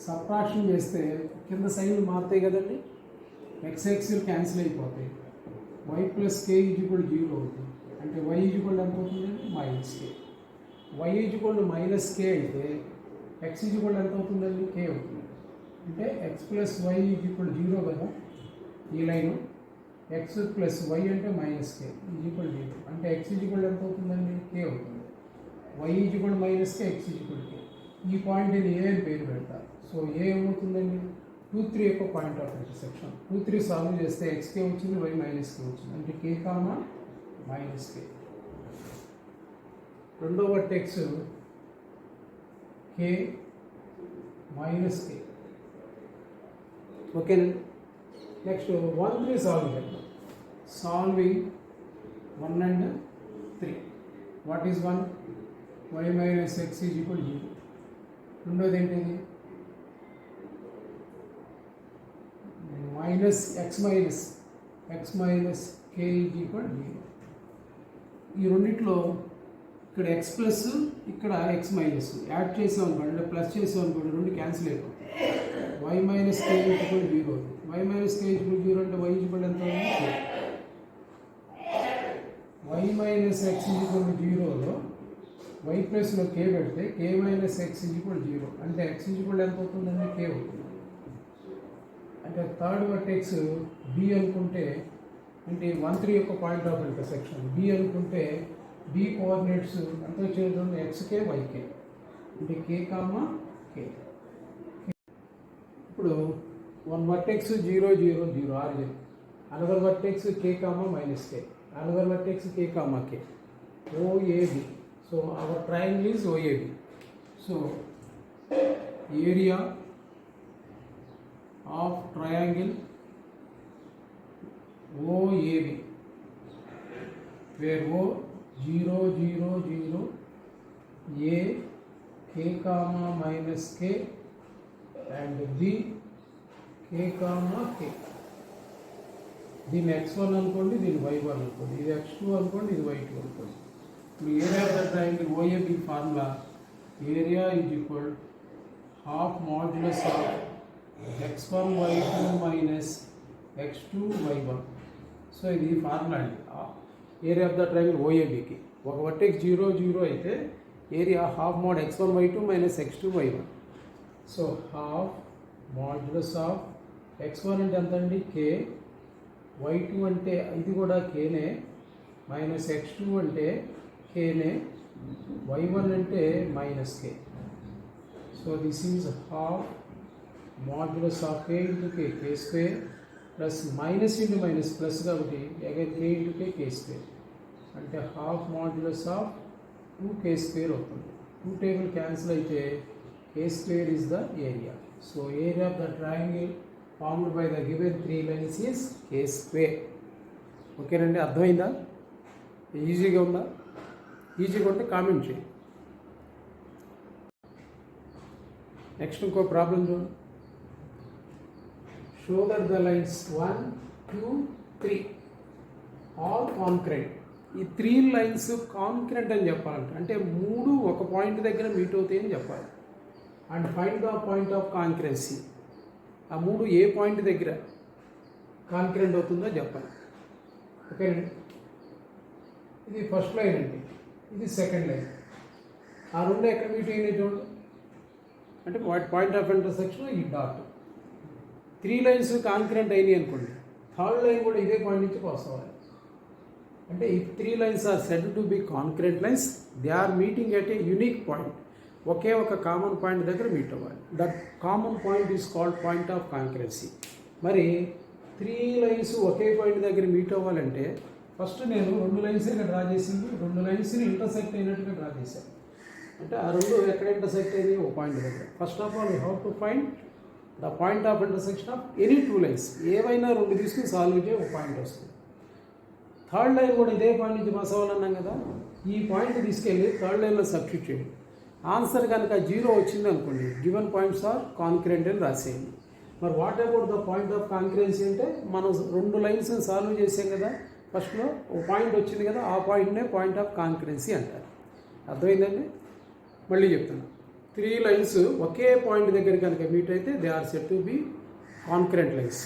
Subtraction చేస్తే కింద సైన్లు మారుతాయి కదండి, x ఎక్స్లు క్యాన్సిల్ అయిపోతాయి, y plus k is equal to 0 అవుతుంది. అంటే y is equal to ఎంత అవుతుందండి, minus k. y is equal to minus k అయితే x is equal to ఎంత అవుతుందండి, k అవుతుంది. అంటే x plus y is equal to 0 కదా ఈ లైను, x ప్లస్ y అంటే మైనస్ k ఈజ్ ఈక్వల్ 0. అంటే x ఈజ్ ఈక్వల్ ఎంత అవుతుందండి, k అవుతుంది. y is equal minus k, x is equal k. ఈ పాయింట్ ఇది ఏ అని పేరు పెడతారు. సో ఏ ఏమవుతుందండి, 2 3 యొక్క పాయింట్ ఆఫ్ ఇంటర్సెక్షన్. 2 3 సాల్వ్ చేస్తే xk వచ్చింది, y మైనస్ k వచ్చింది. అంటే k కామా మైనస్ k. రెండో వర్టెక్స్ k మైనస్ k. ఓకేనండి. నెక్స్ట్ 1 3 సాల్వ్ చేద్దాం. Solving 1 and 3. What is 1? y minus x is equal 0. రెండోది ఏంటిది, minus x minus k is equal 0. ఈ రెండిట్లో ఇక్కడ x ప్లస్ ఇక్కడ x మైనస్ యాడ్ చేసాం అనుకోండి, అంటే ప్లస్ చేసాం అనుకోండి, రెండు క్యాన్సిల్ అయిపోతుంది. y మైనస్ k ఈక్వల్ 0 అవుతుంది. y మైనస్ k ఈక్వల్ 0 అంటే y ఈక్వల్ ఎంత అవుతుంది, y మైనస్ x ఈక్వల్ 0లో y ప్లస్లో k పెడితే k మైనస్ x ఈక్వల్ 0. అంటే x ఈక్వల్ ఎంత అవుతుందంటే k అవుతుంది. అంటే థర్డ్ వర్టెక్స్ b అనుకుంటే, అంటే 1 3 యొక్క పాయింట్ ఆఫ్ ఇంటర్సెక్షన్ b అనుకుంటే b కోఆర్డినేట్స్ ఎంత వచ్చేది, xk yk. అంటే k కామా k. ఇప్పుడు 1 vertex 0 0 0 origin, another vertex k comma minus k, another vertex k comma k, OAB. So our triangle is OAB. So area of triangle OAB, where O 0 0 0, A k comma minus k and B k comma k. దీన్ని x1 అనుకోండి, దీన్ని y1 అనుకోండి, ఇది x2 అనుకోండి, ఇది y2 అనుకోండి. ఇప్పుడు area of the triangle OAB formula, area is equal half modulus of x1 y2 minus x2 y1. So ఇది ఫార్ములా అండి ఏరియా ఆఫ్ ద ట్రయాంగిల్ OABకి. ఒక వర్టెక్స్ 0 0 అయితే area half mode x1 y2 minus x2 y1. So half modulus of x1 అంటే ఎంత అండి, k, y2 అంటే ఇది కూడా kనే, మైనస్ x2 అంటే kనే, y1 అంటే minus k. So this is half modulus of k into k, k square, plus minus into minus plus కాబట్టి again k into k, k square. అంటే half modulus of 2k square అవుతుంది. 2 table cancel అయితే k square is the area. So area of the triangle formed by the given 3 lines is k square. Okay రండి, అర్థమైందా? ఈజీగా ఉందా? ఈజీగా ఉంటే comment చేయండి. నెక్స్ట్ ఇంకో ప్రాబ్లం చూడండి. Show that the lines 1 2 3 all concurrent. ఈ 3 లైన్స్ కాన్కరెంట్ అని చెప్పాలంటే, అంటే 3 ఒక పాయింట్ దగ్గర మీట్ అవుతాయి అని చెప్పాలి. And find the point of concurrency. ఆ 3 ఏ పాయింట్ దగ్గర కాన్కరెంట్ అవుతుందో చెప్పాలి. ఓకేనండి, ఇది ఫస్ట్ లైన్ అండి, ఇది సెకండ్ లైన్. ఆ రెండు ఎక్కడ మీట్ అయినాయి చూడండి, అంటే point of intersection E dot. 3 lines concurrent అయినాయి అనుకోండి, థర్డ్ లైన్ కూడా ఇదే పాయింట్ నుంచి పాస్ అవ్వాలి. అంటే ఈ 3 lines are said to be concurrent lines, they are meeting at a unique point. ఒకే ఒక కామన్ పాయింట్ దగ్గర మీట్ అవ్వాలి. That common point is called point of concurrency. మరి 3 లైన్స్ ఒకే పాయింట్ దగ్గర మీట్ అవ్వాలంటే ఫస్ట్ నేను 2 లైన్స్ ఇక్కడ డ్రా చేసింది, 2 లైన్స్ని ఇంటర్సెక్ట్ అయినట్టుగా డ్రా చేశాను. అంటే ఆ 2 ఎక్కడ ఇంటర్సెక్ట్ అయ్యి ఒక పాయింట్ దగ్గర. First of all you have to find the point of intersection of any 2 lines. ఏవైనా 2 తీసుకుని సాల్వ్ చేయ ఒక పాయింట్ వస్తుంది. థర్డ్ లైన్ కూడా ఇదే పాయింట్ నుంచి పాస్ అవ్వాలన్నాం కదా, ఈ పాయింట్ తీసుకెళ్ళి థర్డ్ లైన్లో సబ్స్టిట్యూట్ చేయండి. ఆన్సర్ కనుక 0 వచ్చింది అనుకోండి, గివెన్ పాయింట్స్ ఆర్ కాన్కరెంట్ అని రాసేయండి. మరి what about the point of concurrency అంటే మనం 2 లైన్స్ సాల్వ్ చేసాం కదా, ఫస్ట్లో ఒక పాయింట్ వచ్చింది కదా, ఆ పాయింట్నే పాయింట్ ఆఫ్ కాన్కరెన్సీ అంటారు. అర్థమైందండి? మళ్ళీ చెప్తాను. 3 లైన్స్ ఒకే పాయింట్ దగ్గర కనుక మీట్ అయితే they are set to be concurrent lines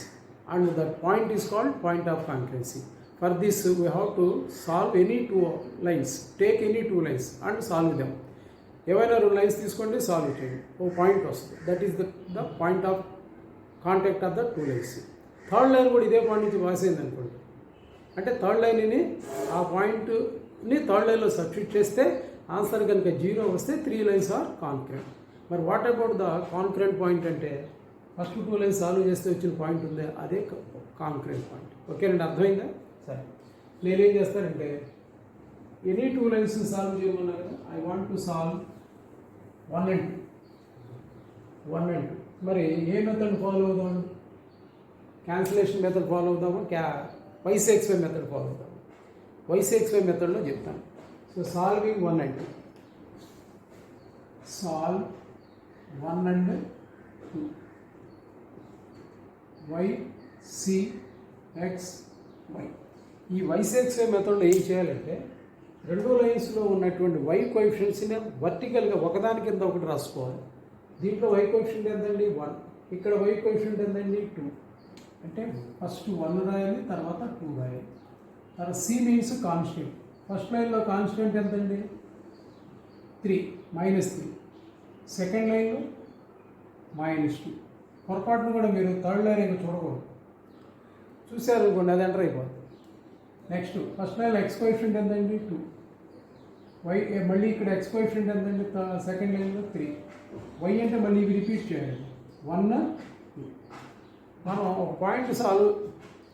and that point is called point of concurrency. For this we have to solve any 2 lines, take any 2 lines and solve them. ఏవైనా 2 lines తీసుకోండి, solve చేయండి, ఓ point వస్తుంది. That is the point of contact of the 2 lines. Third line కూడా ఇదే point నుంచి pass అనుకోండి, అంటే థర్డ్ లైన్ని ఆ పాయింట్ని థర్డ్ లైన్లో సబ్స్టిట్యూట్ చేస్తే ఆన్సర్ కనుక 0 వస్తే 3 లైన్స్ ఆర్ కాన్కరెంట్. మరి what about the concurrent point అంటే ఫస్ట్ 2 లైన్స్ సాల్వ్ చేస్తే వచ్చిన పాయింట్ ఉందే, అదే కాన్కరెంట్ పాయింట్. ఓకేనండి, అర్థమైందా? సరే, నేనేం చేస్తానంటే ఎనీ 2 లైన్స్ సాల్వ్ చేయమన్నా కదా, I want to solve 1 and 2. మరి ఏ మెథడ్ ఫాలో అవుదాం? క్యాన్సిలేషన్ మెథడ్ ఫాలో అవుదామా, YCXY మెథడ్ ఫాలో అవుదాము? YCXY మెథడ్లో చెప్తాను. So solving 1 and 2. Solve 1 and 2. YCXY. ఈ YCXY మెథడ్లో ఏం చేయాలంటే 2 లైన్స్లో ఉన్నటువంటి Y కోఎఫిషియెంట్స్ని వర్టికల్గా ఒకదాని కింద ఒకటి రాసుకోవాలి. దీంట్లో Y కోఎఫిషియెంట్ ఎంతండి? 1. ఇక్కడ Y కోఎఫిషియెంట్ ఎంతండి? 2. అంటే ఫస్ట్ 1 రాయాలి, తర్వాత 2 రాయాలి. తర్వాత C మీన్స్ కాన్స్టెంట్. ఫస్ట్ లైన్లో కాన్స్టెంట్ ఎంతండి? 3, -3. సెకండ్ లైన్లో -2. పొరపాటును కూడా మీరు థర్డ్ లైన్ ఇంకా చూడకూడదు. చూశారు అనుకోండి, అది ఎంటర్ అయిపోతుంది. నెక్స్ట్ ఫస్ట్ లైన్లో X కోఎఫిషియెంట్ ఎంతండి? 2. మళ్ళీ ఇక్కడ X కోఎఫిషియెంట్ ఎంతండి? సెకండ్ లైన్లో 3. Y అంటే మళ్ళీ ఇవి రిపీట్ చేయాలి, 1, 2. మనం ఒక పాయింట్ సాల్వ్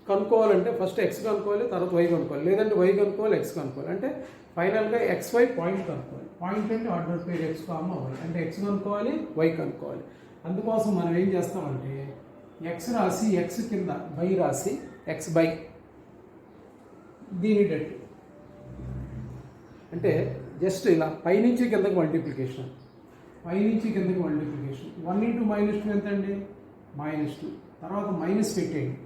కనుక్కోవాలంటే ఫస్ట్ X కనుక్కోవాలి, తర్వాత Y కనుక్కోవాలి, లేదంటే Y కనుక్కోవాలి, X కనుక్కోవాలి. అంటే ఫైనల్గా XY పాయింట్ కనుక్కోవాలి. పాయింట్ అంటే ఆర్డర్ పేరు X, Y అంటే X కనుక్కోవాలి, Y కనుక్కోవాలి. అందుకోసం మనం ఏం చేస్తామంటే X రాసి X కింద Y రాసి X బై దీని డెట్ అంటే జస్ట్ ఇలా పైనుంచి కిందకి మల్టిప్లికేషన్, పైనుంచి కిందకి మల్టిప్లికేషన్. 1 × -2 ఎంత అండి? -2. తర్వాత మైనస్ పెట్టేయండి.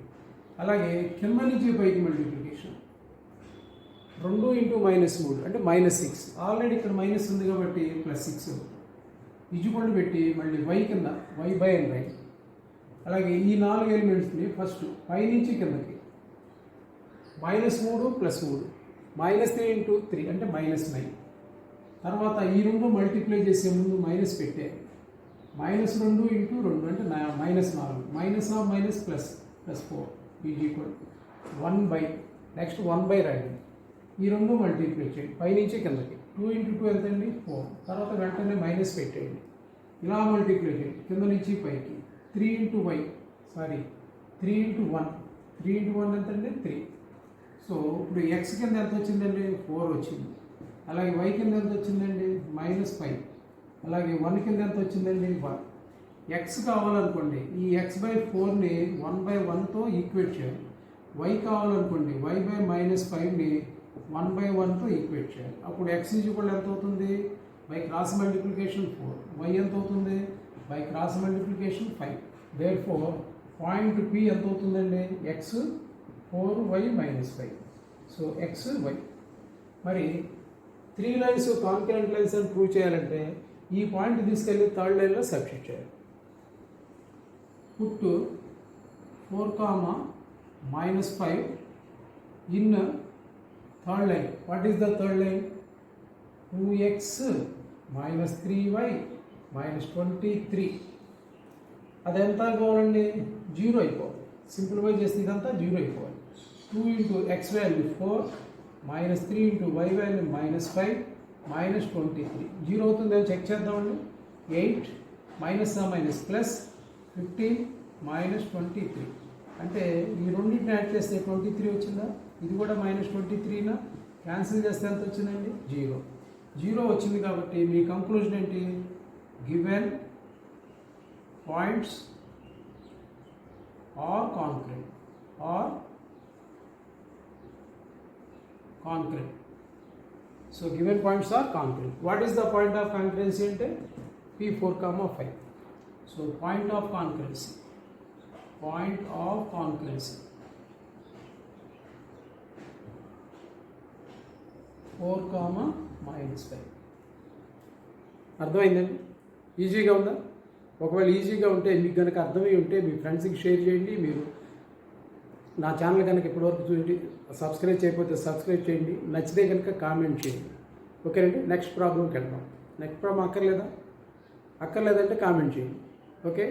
అలాగే కింద నుంచి పైకి మల్టిప్లికేషన్ 2 × -3 అంటే -6. ఆల్రెడీ ఇక్కడ మైనస్ ఉంది కాబట్టి +6 ఇజుకొండు పెట్టి మళ్ళీ Y కింద Y బై అని రాయి. అలాగే ఈ 4 ఎలిమెంట్స్ని ఫస్ట్ పైనుంచి కిందకి -3 + 3 -3 × 3 అంటే -9. తర్వాత ఈ 2 మల్టిప్లై చేసే ముందు మైనస్ పెట్టే, -2 × 2 అంటే -4, -of +4 1/. నెక్స్ట్ 1/. రాయండి. ఈ 2 మల్టిప్లై చేయండి పైనుంచి కిందకి. 2 × 2 ఎంతండి? 4. తర్వాత వెంటనే మైనస్ పెట్టేయండి, ఇలా మల్టిప్లై చేయండి కింద నుంచి పైకి. 3 × 1 3 × 1 ఎంతండి? 3. సో ఇప్పుడు X కింద ఎంత వచ్చిందండి? 4 వచ్చింది. అలాగే Y కింద ఎంత వచ్చిందండి? -5. అలాగే 1 కింద ఎంత వచ్చిందండి? 1. X కావాలనుకోండి ఈ X/4ని 1/1తో ఈక్వేట్ చేయాలి. Y కావాలనుకోండి Y/-5ని 1/1తో ఈక్వేట్ చేయాలి. అప్పుడు X ఈక్వల్ ఎంత అవుతుంది? By cross multiplication 4. Y ఎంత అవుతుంది? By cross multiplication 5. Therefore point P ఎంత అవుతుందండి? X 4Y - 5. So XY. మరి 3 లైన్స్ కాన్కరెంట్ లైన్స్ అని ప్రూవ్ చేయాలంటే ఈ పాయింట్ తీసుకెళ్ళి థర్డ్ లైన్లో సబ్స్టిట్యూట్ చేయాలి. Put 4, -5 in third line. What is the third line? 2x - 3y - 23. అది ఎంత కావాలండి? 0 అయిపోవాలి. సింప్లిఫై చేస్తే ఇదంతా 0 అయిపోవాలి. 2 × x వాల్యూ 4 -3 × y వాల్యూ -5 -23. 0 అవుతుందని చెక్ చేద్దామండి. 8 -15 -23 అంటే ఈ రెండింటిని యాడ్ చేస్తే 23 వచ్చిందా? ఇది కూడా -23నా? క్యాన్సిల్ చేస్తే ఎంత వచ్చిందండి? 0 వచ్చింది. కాబట్టి మీ కంక్లూజన్ ఏంటి? Given points are concurrent so given points are concrete. What is the point of concurrency అంటే P4, 5. So point of concurrency 4, -5. అర్థమైందండి? ఈజీగా ఉందా? ఒకవేళ ఈజీగా ఉంటే మీకు కనుక అర్థమై ఉంటే మీ ఫ్రెండ్స్కి షేర్ చేయండి. మీరు నా ఛానల్ కనుక ఇప్పటివరకు చూడండి, సబ్స్క్రైబ్ చేయకపోతే సబ్స్క్రైబ్ చేయండి. నచ్చితే కనుక కామెంట్ చేయండి. ఓకేనండి? నెక్స్ట్ ప్రాబ్లంకి వెళ్దాం. నెక్స్ట్ ప్రాబ్లం అక్కర్లేదంటే కామెంట్ చేయండి. ఓకే.